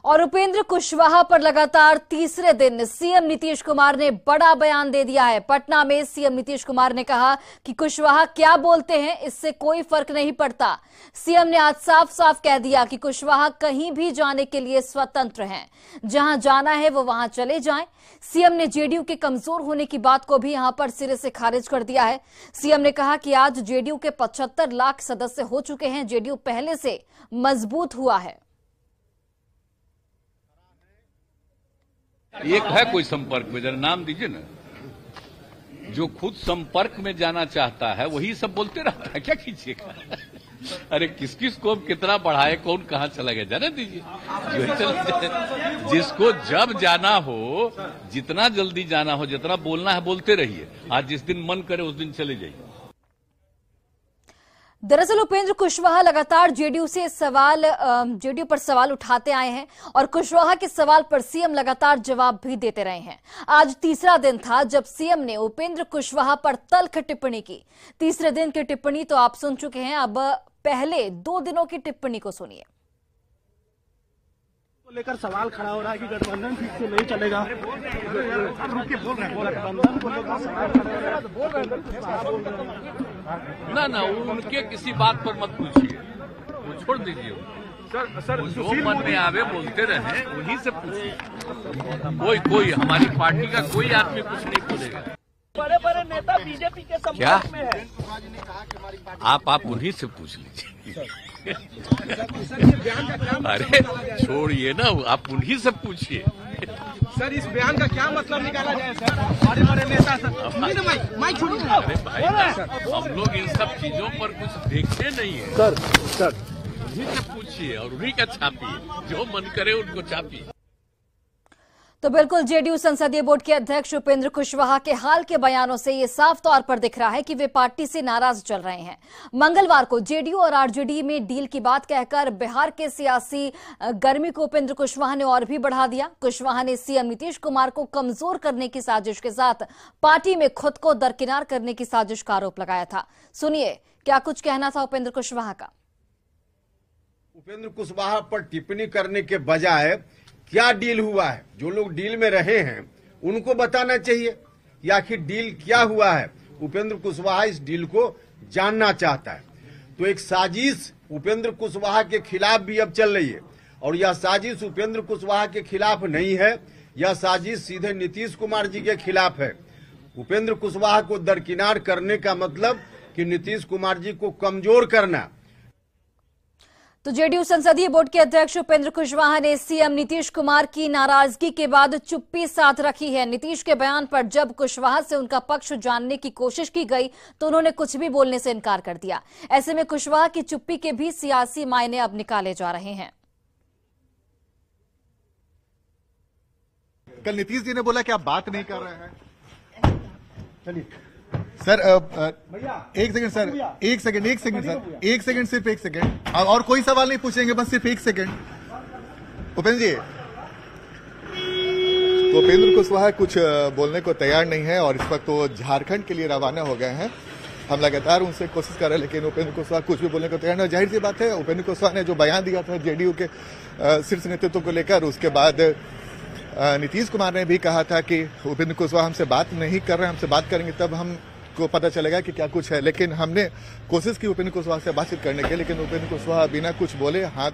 और उपेंद्र कुशवाहा पर लगातार तीसरे दिन सीएम नीतीश कुमार ने बड़ा बयान दे दिया है। पटना में सीएम नीतीश कुमार ने कहा कि कुशवाहा क्या बोलते हैं इससे कोई फर्क नहीं पड़ता। सीएम ने आज साफ साफ कह दिया कि कुशवाहा कहीं भी जाने के लिए स्वतंत्र हैं, जहां जाना है वो वहां चले जाएं। सीएम ने जेडीयू के कमजोर होने की बात को भी यहां पर सिरे से खारिज कर दिया है। सीएम ने कहा कि आज जेडीयू के 75 लाख सदस्य हो चुके हैं, जेडीयू पहले से मजबूत हुआ है। एक है कोई संपर्क में, जरा नाम दीजिए ना। जो खुद संपर्क में जाना चाहता है वही सब बोलते रहता है, क्या कीजिएगा। अरे किस किस को कितना बढ़ाए, कौन कहां चला गया, जाने दीजिए। जो चला जाए, जिसको जब जाना हो, जितना जल्दी जाना हो, जितना बोलना है बोलते रहिए। आज जिस दिन मन करे उस दिन चले जाइए। दरअसल उपेंद्र कुशवाहा लगातार जेडीयू पर सवाल उठाते आए हैं और कुशवाहा के सवाल पर सीएम लगातार जवाब भी देते रहे हैं। आज तीसरा दिन था जब सीएम ने उपेंद्र कुशवाहा पर तल्ख टिप्पणी की। तीसरे दिन की टिप्पणी तो आप सुन चुके हैं, अब पहले 2 दिनों की टिप्पणी को सुनिए। लेकर सवाल खड़ा हो रहा है कि गठबंधन ठीक से नहीं चलेगा। ना उनके किसी बात पर मत पूछिए, वो छोड़ दीजिए। सर जो मन में आवे बोलते रहे, उन्हीं से पूछिए। कोई हमारी पार्टी का कोई आदमी कुछ नहीं बोलेगा। बड़े बड़े नेता बीजेपी के संपर्क में है। आप उन्हीं से पूछ लीजिए। अरे छोड़िए ना, आप उन्हीं से पूछिए। सर इस बयान का क्या मतलब निकाला जाए सर? बड़े बड़े नेता सर माइक छोड़िए। अरे भाई हम लोग इन सब चीजों पर कुछ देखते नहीं है। सर उन्हीं से पूछिए और उन्हीं का छापिए, जो मन करे उनको छापिए। तो बिल्कुल जेडीयू संसदीय बोर्ड के अध्यक्ष उपेंद्र कुशवाहा के हाल के बयानों से ये साफ तौर पर दिख रहा है कि वे पार्टी से नाराज चल रहे हैं। मंगलवार को जेडीयू और आरजेडी में डील की बात कहकर बिहार के सियासी गर्मी को उपेंद्र कुशवाहा ने और भी बढ़ा दिया। कुशवाहा ने सीएम नीतीश कुमार को कमजोर करने की साजिश के साथ पार्टी में खुद को दरकिनार करने की साजिश का आरोप लगाया था। सुनिए क्या कुछ कहना था उपेंद्र कुशवाहा का। उपेंद्र कुशवाहा पर टिप्पणी करने के बजाय क्या डील हुआ है, जो लोग डील में रहे हैं उनको बताना चाहिए कि आखिर डील क्या हुआ है। उपेंद्र कुशवाहा इस डील को जानना चाहता है। तो एक साजिश उपेंद्र कुशवाहा के खिलाफ भी अब चल रही है, और यह साजिश उपेंद्र कुशवाहा के खिलाफ नहीं है, यह साजिश सीधे नीतीश कुमार जी के खिलाफ है। उपेंद्र कुशवाहा को दरकिनार करने का मतलब कि नीतीश कुमार जी को कमजोर करना। तो जेडीयू संसदीय बोर्ड के अध्यक्ष उपेंद्र कुशवाहा ने सीएम नीतीश कुमार की नाराजगी के बाद चुप्पी साध रखी है। नीतीश के बयान पर जब कुशवाहा से उनका पक्ष जानने की कोशिश की गई तो उन्होंने कुछ भी बोलने से इनकार कर दिया। ऐसे में कुशवाहा की चुप्पी के भी सियासी मायने अब निकाले जा रहे हैं। कल नीतीश जी ने बोला कि आप बात नहीं कर रहे हैं। चलिए सर, एक सेकंड सर, एक सेकंड सर, एक सेकंड, सिर्फ एक सेकंड, और कोई सवाल नहीं पूछेंगे, बस सिर्फ एक सेकंड। उपेंद्र जी, तो उपेंद्र कुशवाहा कुछ बोलने को तैयार नहीं है और इस वक्त वो झारखंड के लिए रवाना हो गए हैं। हम लगातार उनसे कोशिश कर रहे हैं, लेकिन उपेंद्र कुशवाहा कुछ भी बोलने को तैयार नहीं। जाहिर सी बात है, उपेंद्र कुशवाहा ने जो बयान दिया था जेडीयू के शीर्ष नेतृत्व को लेकर, उसके बाद नीतीश कुमार ने भी कहा था कि उपेंद्र कुशवाहा हमसे बात नहीं कर रहे, हमसे बात करेंगे तब हम को पता चलेगा कि क्या कुछ है। लेकिन हमने कोशिश की उपेंद्र कुशवाहा से बातचीत करने के, लेकिन उपेंद्र कुशवाहा बिना कुछ बोले हाथ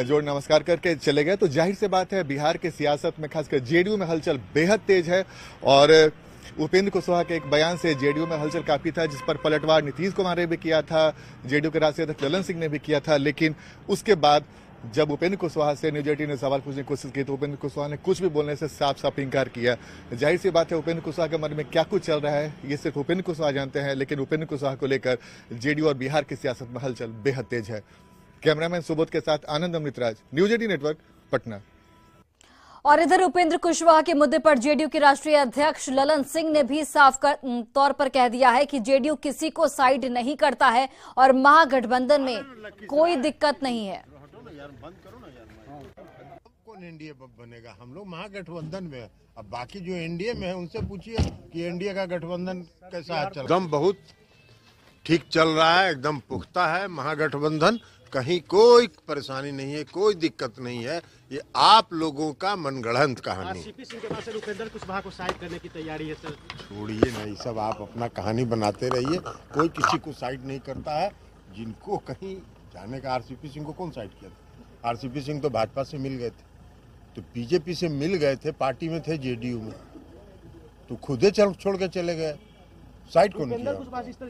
जोड़ नमस्कार करके चले गए। तो जाहिर सी बात है, बिहार के सियासत में खासकर जेडीयू में हलचल बेहद तेज है और उपेंद्र कुशवाहा के एक बयान से जेडीयू में हलचल काफी था, जिस पर पलटवार नीतीश कुमार ने भी किया था, जेडीयू के राष्ट्रीय अध्यक्ष ललन सिंह ने भी किया था। लेकिन उसके बाद जब उपेंद्र कुशवाहा से न्यूज 18 ने सवाल पूछने की कोशिश की तो उपेंद्र कुशवाहा ने कुछ भी बोलने से साफ साफ इनकार किया। जाहिर सी बात है, उपेंद्र कुशवाहा के मन में क्या कुछ चल रहा है ये सिर्फ उपेंद्र कुशवाहा जानते हैं, लेकिन उपेंद्र कुशवाहा को लेकर जेडीयू और बिहार की सियासत में हलचल बेहद तेज है। कैमरामैन सुबोध के साथ आनंद अमृतराज, न्यूज 18 नेटवर्क, पटना। और इधर उपेंद्र कुशवाहा के मुद्दे पर जेडीयू के राष्ट्रीय अध्यक्ष ललन सिंह ने भी साफ तौर पर कह दिया है कि जेडीयू किसी को साइड नहीं करता है और महागठबंधन में कोई दिक्कत नहीं है। कौन एनडीए बनेगा? हम लोग महागठबंधन में है। अब बाकी जो एनडीए में है उनसे पूछिए कि एनडीए का गठबंधन कैसा चल रहा है। एकदम बहुत ठीक चल रहा है, एकदम पुख्ता है महागठबंधन। कहीं कोई परेशानी नहीं है, कोई दिक्कत नहीं है। ये आप लोगों का मनगढ़ंत कहानी। सीपी सिंह के पास से उपेंद्र कुशवाहा को साइड करने की तैयारी है सर। छोड़िए ना, ये सब आप अपना कहानी बनाते रहिए। कोई किसी को साइड नहीं करता है। जिनको कहीं जाने का, आरसीपी सिंह को कौन साइड किया था? आरसीपी सिंह तो भाजपा से मिल गए थे, तो बीजेपी से मिल गए थे, पार्टी में थे जेडीयू में, तो खुद ही छोड़ के चले गए। साइड कौन किया?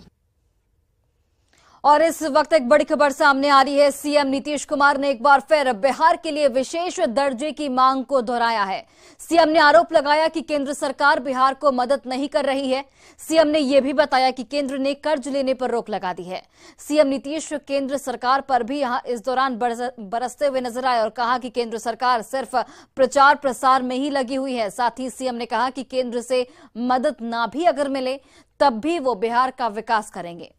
और इस वक्त एक बड़ी खबर सामने आ रही है। सीएम नीतीश कुमार ने एक बार फिर बिहार के लिए विशेष दर्जे की मांग को दोहराया है। सीएम ने आरोप लगाया कि केंद्र सरकार बिहार को मदद नहीं कर रही है। सीएम ने यह भी बताया कि केंद्र ने कर्ज लेने पर रोक लगा दी है। सीएम नीतीश केंद्र सरकार पर भी यहां इस दौरान बरसते हुए नजर आए और कहा कि केंद्र सरकार सिर्फ प्रचार प्रसार में ही लगी हुई है। साथ ही सीएम ने कहा कि केंद्र से मदद ना भी अगर मिले तब भी वो बिहार का विकास करेंगे।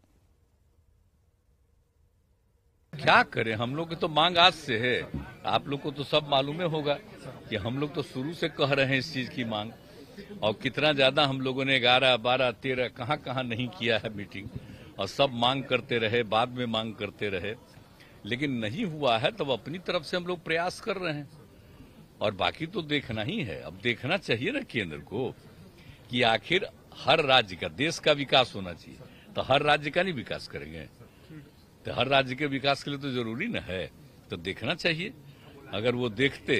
क्या करें, हम लोग की तो मांग आज से है। आप लोग को तो सब मालूम होगा कि हम लोग तो शुरू से कह रहे हैं इस चीज की मांग, और कितना ज्यादा हम लोगों ने 11, 12, 13 कहां नहीं किया है मीटिंग, और सब मांग करते रहे, बाद में मांग करते रहे, लेकिन नहीं हुआ है। तब अपनी तरफ से हम लोग प्रयास कर रहे हैं, और बाकी तो देखना ही है। अब देखना चाहिए ना केंद्र को कि आखिर हर राज्य का, देश का विकास होना चाहिए, तो हर राज्य का नहीं विकास करेंगे, तो हर राज्य के विकास के लिए तो जरूरी न है, तो देखना चाहिए। अगर वो देखते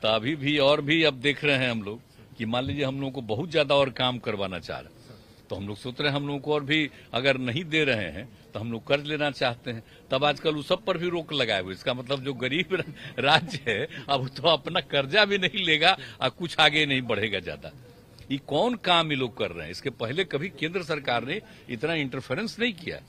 तो अभी भी, और भी अब देख रहे हैं हम लोग कि मान लीजिए हम लोग को बहुत ज्यादा और काम करवाना चाह रहे, तो हम लोग सोच रहे हैं हम लोग को और भी अगर नहीं दे रहे हैं तो हम लोग कर्ज लेना चाहते हैं। तब आजकल उस सब पर भी रोक लगाए हुए। इसका मतलब जो गरीब राज्य है अब तो अपना कर्जा भी नहीं लेगा और कुछ आगे नहीं बढ़ेगा ज्यादा। ये कौन काम ये लोग कर रहे हैं? इसके पहले कभी केंद्र सरकार ने इतना इंटरफेरेंस नहीं किया।